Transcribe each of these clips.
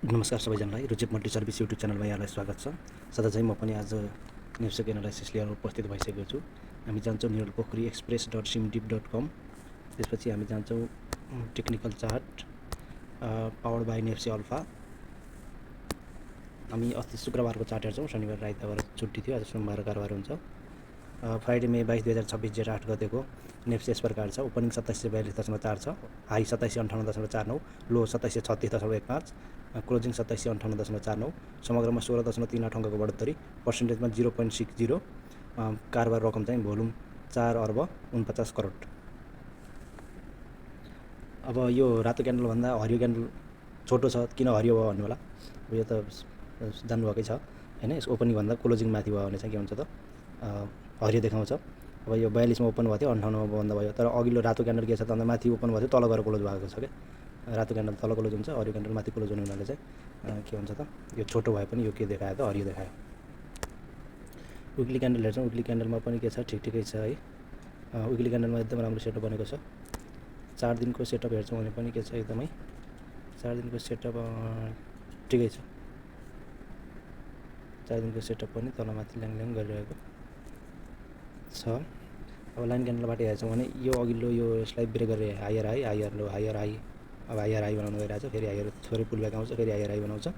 नमस्कार सबैजनालाई रुचिक मल्टी सर्भिस युट्युब च्यानलमा यहाँलाई स्वागत छ। सधैँ म पनि आज नेप्सेक एनालाइसिस लिएर उपस्थित भइसकेको छु। हामी जान्छौँ निरलपोखरी express.simdeep.com। त्यसपछि हामी जान्छौँ technical chart powered by NEPSE alpha. हामी अस्ति शुक्रबारको चार्ट हेर्छौँ। शनिबार र आइतबार छुट्टी थियो, आज सोमबार कारोबार हुन्छ। फ्राइडे मे 22 2026 जेठ 8 गतेको नेप्से यस प्रकार छ। ओपनिङ 2742.4 छ, हाई 2758.49, लो 2736.15, क्लोजिङ 2758.49, समग्रमा 16.38 अङ्कको बढोत्तरी, पर्सेन्टेजमा 0.60। कारोबार रकम चाहिँ भोल्युम 4 अर्ब 49 करोड। अब यो रातो क्यान्डलभन्दा हरियो क्यान्डल छोटो छ, किन हरियो भयो भन्नु होला। अब यो त जान्नुभएकै छ होइन। यसको ओपनिङभन्दा क्लोजिङ माथि भयो भने चाहिँ के हुन्छ त हरियो देखाउँछ। अब यो 42 मा ओपन भएको थियो, 58 मा बन्द भयो। तर अघिल्लो रातो क्यान्डल के छ त भन्दा माथि ओपन भएको थियो, तल गएर क्लोज भएको छ क्या। रातो क्यान्डल तल क्लोज हुन्छ, हरियो क्यान्डल माथि क्लोज हुने हुनाले चाहिँ के हुन्छ त यो छोटो भए पनि यो के देखायो त हरियो देखायो। विकली क्यान्डल हेर्छौँ। विकली क्यान्डलमा पनि के छ, ठिकै छ है। विकली क्यान्डलमा एकदम राम्रो सेटअप बनेको छ। 4 दिनको सेटअप हेर्छौँ भने पनि के छ, एकदमै 4 दिनको सेटअप ठिकै छ। 4 दिनको सेटअप पनि तलमाथि ल्याङ गरिरहेको छ। अब लाइन क्यान्डलबाट हेर्छौँ भने यो अघिल्लो यो यसलाई ब्रेक गरेर higher high, higher low, higher high, अब हायर हाई बनाउनु गइरहेको छ। फेरि हायर थोरै पुल ब्याक आउँछ, फेरि हायर हाई बनाउँछ।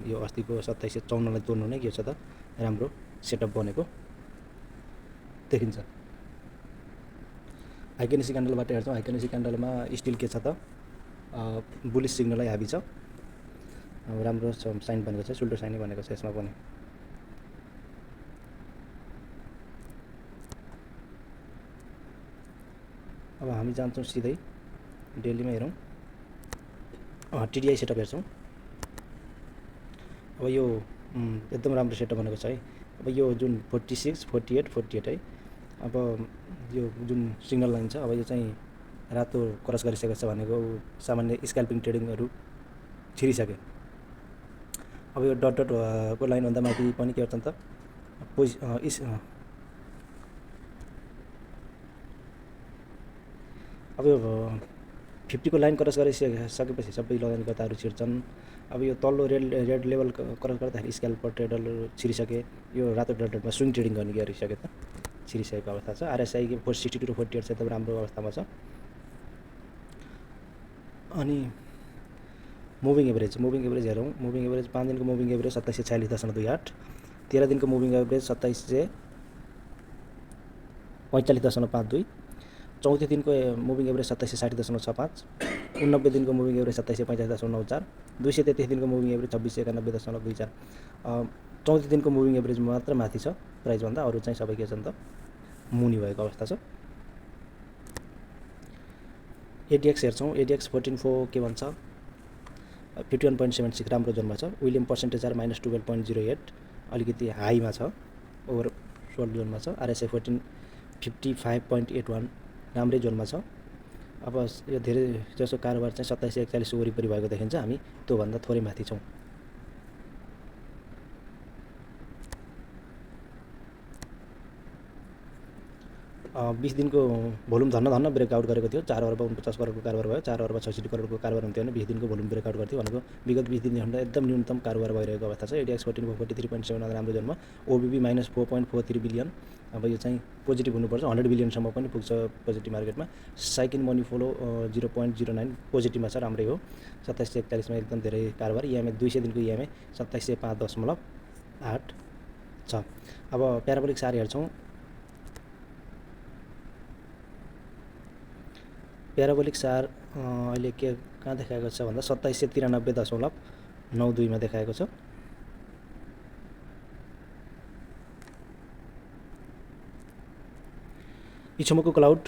यो अस्तिको 2754 लाई तोड्नु नै के छ त राम्रो सेटअप बनेको देखिन्छ। हाइकेनेसी क्यान्डलबाट हेर्छौँ। हाइकेनेसी क्यान्डलमा स्टिल के छ त बुलिस सिग्नलै हाबी छ। अब राम्रो साइन बनेको छ, सुल्टो साइनै बनेको छ यसमा पनि। अब हामी जान्छौँ सिधै डेलीमा हेरौँ। टिडिआई सेटअप हेर्छौँ। अब यो एकदम राम्रो सेटअप बनेको छ है। अब यो जुन 46 48 48 है। अब यो जुन सिग्नल लाइन छ, अब यो चाहिँ रातो क्रस गरिसकेको छ भनेको सामान्य स्क्याल्पिङ ट्रेडिङहरू छिरिसक्यो। अब यो डट डट को लाइनभन्दा माथि पनि के गर्छन् त अब यो 50 को लाइन क्रस गरिसकेपछि सबै लगानीकर्ताहरू छिर्छन्। अब यो तल्लो रेड लेभल क्रस गर्दाखेरि स्क्याल्पर ट्रेडरहरू छिरिसके। यो रातो डट डटमा स्विङ ट्रेडिङ गर्ने गरिसक्यो त छिरिसकेको अवस्था छ। आरएसआई 462 र 48 चाहिँ एकदम राम्रो अवस्थामा छ। अनि मुभिङ एभरेज हेरौँ। मुभिङ एभरेज 5 दिनको मुभिङ एभरेज 2746.28, 13 दिनको मुभिङ एभरेज 2745.52, 34 दिनको मुभिङ एभरेज 2760.65, 89 दिनको मुभिङ एभरेज 2785.94, 233 दिनको मुभिङ एभरेज 2691.24, 34 दिनको मुभिङ एभरेज मात्र माथि छ प्राइसभन्दा, अरू चाहिँ सबै के छन् त मुनि भएको अवस्था छ। एडिएक्स हेर्छौँ। एडिएक्स 14.4 के भन्छ, 51.76 राम्रो जोनमा छ। विलियम पर्सेन्टेज आर -12.08 अलिकति हाईमा छ, ओभर सोल्ड जोनमा छ। आरएसआई 55.81 राम्रै जोनमा छ। अब यो धेरै जसो कारोबार चाहिँ 2741 वरिपरि भएको देखिन्छ। हामी त्योभन्दा थोरै माथि छौँ। अब 20 दिनको भोल्युम धन्न ब्रेकआउट गरेको थियो। 4 अर्ब 49 करोडको कारोबार भयो। 4 अर्ब 66 करोडको कारोबार हुन्थ्यो भने 20 दिनको भोल्युम ब्रेकआउट गर्थ्यो भनेको विगत 20 दिनभन्दा एकदम न्यूनतम कारोबार भइरहेको अवस्था छ। एडिएक्स 43.7 राम्रो जोनमा। ओबिबी -4.43 बिलियन। अब यो चाहिँ पोजिटिभ हुनुपर्छ, 100 बिलियनसम्म पनि पुग्छ पोजिटिभ मार्केटमा। साइकिन मनी फ्लो 0.09 पोजिटिभमा छ, राम्रै हो। 2741 मा एकदम धेरै कारोबार। इएमए 200 दिनको इएमए 2705.8 छ। अब प्याराबोलिक सार हेर्छौँ। प्याराबोलिक सार अहिले कहाँ देखाएको छ भन्दा 2793.92 मा देखाएको छ। इछोमोको क्लाउड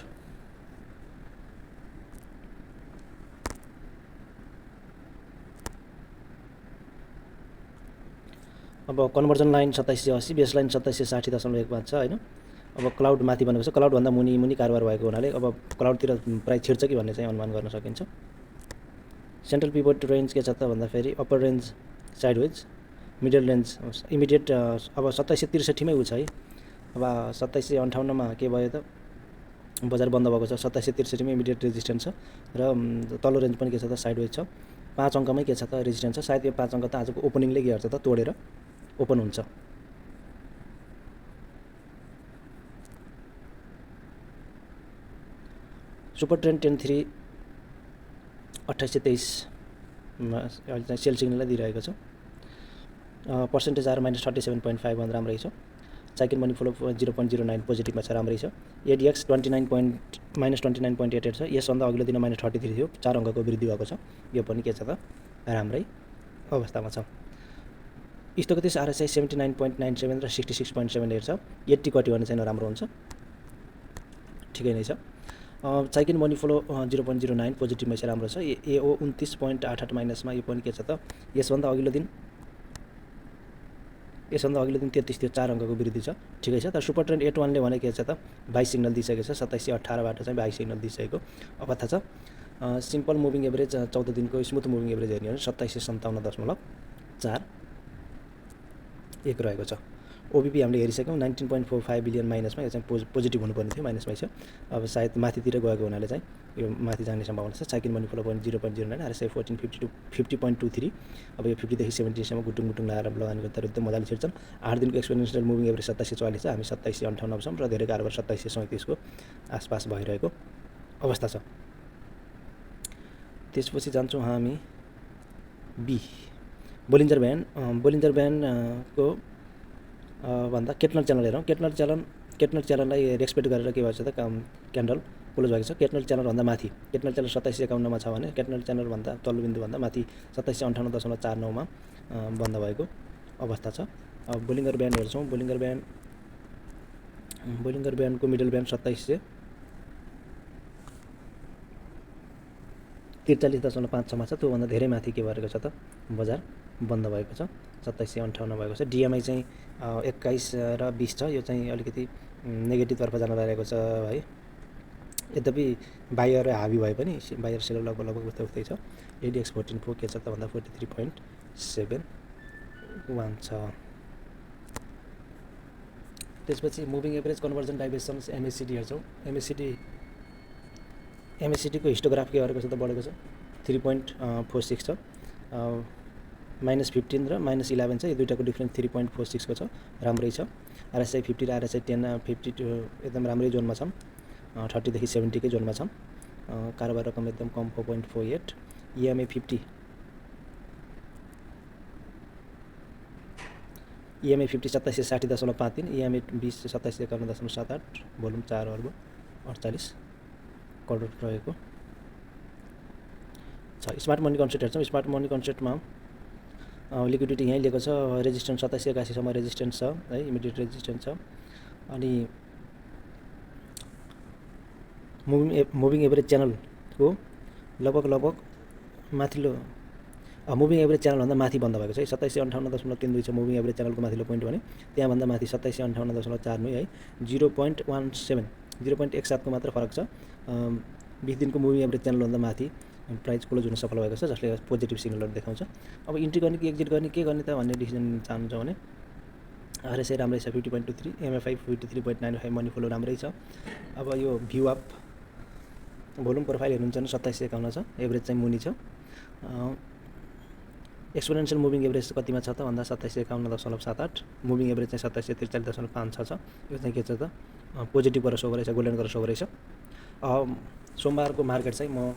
अब कन्भर्जन लाइन 2780, बेस लाइन 2760.15 छ होइन। अब क्लाउड माथि बनेको छ, क्लाउडभन्दा मुनि कारोबार भएको हुनाले अब क्लाउडतिर प्राइस छिर्छ कि भन्ने चाहिँ अनुमान गर्न सकिन्छ। सेन्ट्रल पिभट रेन्ज के छ त भन्दाखेरि upper range sideways, middle range immediate अब 2763 मै उ छ है। अब 2758 मा के भयो त बजार बन्द भएको छ। 2763 मै इमिडिएट रेजिस्टेन्स छ र तल्लो रेन्ज पनि के छ त साइडवेज छ। 5 अङ्कमै के छ त रेजिस्टेन्स छ। सायद यो 5 अङ्क त आजको ओपनिङले के गर्छ त तोडेर ओपन हुन्छ। सुपर ट्रेन्ड 10-3 2823 मा अहिले चाहिँ सेल सिग्नललाई दिइरहेको छ। पर्सेन्टेज आएर -37.5 भन्दा राम्रै छ। चाइकिन मनी फ्लो 0.09 पोजिटिभमा छ, राम्रै छ। एडिएक्स -29.88 छ। यसभन्दा अघिल्लो दिन -33 थियो, 4 अङ्कको वृद्धि भएको छ। यो पनि के छ त राम्रै अवस्थामा छ। स्थगित आरएसआई 79.97 र 66.78 छ। 80 कट्यो भने चाहिँ नराम्रो हुन्छ, ठिकै नै छ। चाइकिन मनी फ्लो 0.09 पोजिटिभमा चाहिँ राम्रो छ। एओ 29.88 माइनसमा, यो पनि के छ त यसभन्दा अघिल्लो दिन 33 थियो, 4 अङ्कको वृद्धि छ, ठिकै छ। तर सुपर ट्रेन्ड 81ले भने के छ त बाई सिग्नल दिइसकेको छ। 2718 बाट चाहिँ बाई सिग्नल दिइसकेको अवस्था छ। सिम्पल मुभिङ एभरेज 14 दिनको स्मुथ मुभिङ एभरेज हेर्ने हो भने 2757.41 रहेको छ। ओबिपी हामीले हेरिसक्यौँ 19.45 बिलियन माइनसमा, यो चाहिँ पोजिटिभ हुनुपर्ने थियो, माइनसमै छ। अब सायद माथितिर गएको हुनाले चाहिँ यो माथि जाने सम्भावना छ। चाइकिन मनी फ्लो पनि 0.09, आरएसआई 1450 अब यो 50 देखि 70सम्म गुटुङ लगाएर लगानी गर्दा एकदम मजाले छिर्छन्। 8 दिनको एक्सपोनेन्सियल मुभिङ एभरेज 2740 छ, हामी 2758 छौँ र धेरै कारोबार 2737 को आसपास भइरहेको अवस्था छ। त्यसपछि जान्छौँ हामी बी बोलिन्जर ब्यान्डको भन्दा केटनर च्यानल हेरौँ। केटनर च्यानललाई रेस्पेक्ट गरेर के भएछ त क्यान्डल क्लोज भएको छ। केटनर च्यानलभन्दा माथि, केटनर च्यानल 2751 मा छ भने केटनर च्यानलभन्दा तल्लो बिन्दुभन्दा माथि 2758.49 मा बन्द भएको अवस्था छ। अब बोलिङ्गर ब्यान्ड हेर्छौँ। बोलिङ्गर ब्यान्डको मिडल ब्यान्ड 2743.56 मा छ। त्योभन्दा धेरै माथि के भएको छ त बजार बन्द भएको छ, 2758 भएको छ। डिएमआई चाहिँ 21 र 20 छ, यो चाहिँ अलिकति नेगेटिभतर्फ जान लागेको छ है। यद्यपि बायर हाबी भए पनि बायर सेलर लगभग उस्तै छ। एडिएक्स 14 के छ त भन्दा 43.71 छ। त्यसपछि मुभिङ एभरेज कन्भर्जन डाइभर्सन्स एमएसिडी हेर्छौँ। एमएसिडीको हिस्टोग्राफ के गरेको छ त बढेको छ, 3.46 छ। -15 र -11 छ, यो दुईटाको डिफ्रेन्स 3.46 को छ, राम्रै छ। आरएसआई 50 र आरएसआई 10 52 एकदम राम्रै जोनमा छन्, 30 देखि 70 कै जोनमा छन्। कारोबार रकम एकदम कम 4.48। इएमए 50 2760.53, इएमए 20 2751.78, भोल्युम 4 अर्ब 48 करोड रहेको छ। स्मार्ट मनी कन्सेप्ट हेर्छौँ। स्मार्ट मनी कन्सेप्टमा लिक्विडिटी यहीँ लिएको छ। रेजिस्टेन्स 2781 सम्म रेजिस्टेन्स छ है, इमिडिएट रेजिस्टेन्स छ। अनि मुभिङ एभरेज च्यानलको लगभग माथिल्लो मुभिङ एभरेज च्यानलभन्दा माथि बन्द भएको छ है। 2758.32 छ मुभिङ एभरेज च्यानलको माथिल्लो पोइन्ट भने, त्यहाँभन्दा माथि 2758.49 है, 0.17 को मात्र फरक छ। 20 दिनको मुभिङ एभरेज च्यानलभन्दा माथि प्राइस क्लोज हुन सफल भएको छ, जसले पोजिटिभ सिग्नलहरू देखाउँछ। अब इन्ट्री गर्ने कि एक्जिट गर्ने, के गर्ने त भन्ने डिसिजन चाहनुहुन्छ भने आरएसआई राम्रै छ 50.23, एमएफआई 53.95, मनी फ्लो राम्रै छ। अब यो भ्यू अफ भोल्युम प्रोफाइल हेर्नुहुन्छ भने 2751 छ, एभरेज चाहिँ मुनि छ। एक्सपोनेन्सियल मुभिङ एभरेज कतिमा छ त भन्दा 2751.78, मुभिङ एभरेज चाहिँ 2743.56 छ। यो चाहिँ के छ त पोजिटिभ गरेर सो गरेछ, गोल्डन गरेर सो गरेछ। सोमबारको मार्केट चाहिँ म